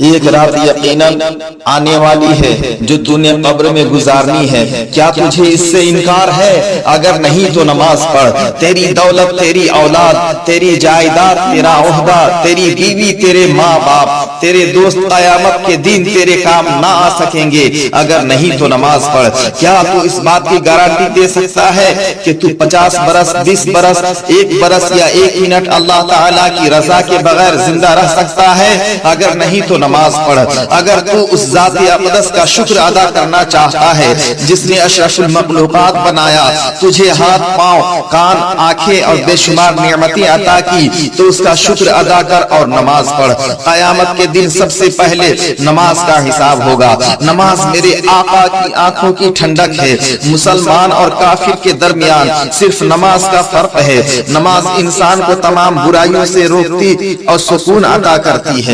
ایک رات یقیناً آنے والی ہے جو تو نے قبر میں گزارنی ہے، کیا تجھے اس سے انکار ہے؟ اگر نہیں تو نماز پڑھ۔ تیری دولت، تیری اولاد، تیری جائیداد، تیرا عہدہ، تیری بیوی، تیرے ماں باپ، تیرے دوست قیامت کے دن تیرے کام نہ آ سکیں گے اگر نہیں تو نماز پڑھ۔ کیا تو اس بات کی گارنٹی دے سکتا ہے کہ تو 50 برس، 20 برس، 1 برس یا 1 منٹ اللہ تعالیٰ کی رضا کے بغیر زندہ رہ سکتا ہے؟ اگر نہیں تو نماز پڑھ۔ اگر تو اس ذات اقدس کا شکر ادا کرنا چاہتا ہے جس نے اشرف المخلوقات بنایا، تجھے ہاتھ، پاؤں، کان، آنکھیں اور بے شمار نعمتیں عطا کی، تو اس کا شکر ادا کر اور نماز پڑھ۔ قیامت کے دن سب سے پہلے نماز کا حساب ہوگا۔ نماز میرے آقا کی آنکھوں کی ٹھنڈک ہے۔ مسلمان اور کافر کے درمیان صرف نماز کا فرق ہے۔ نماز انسان کو تمام برائیوں سے روکتی اور سکون عطا کرتی ہے۔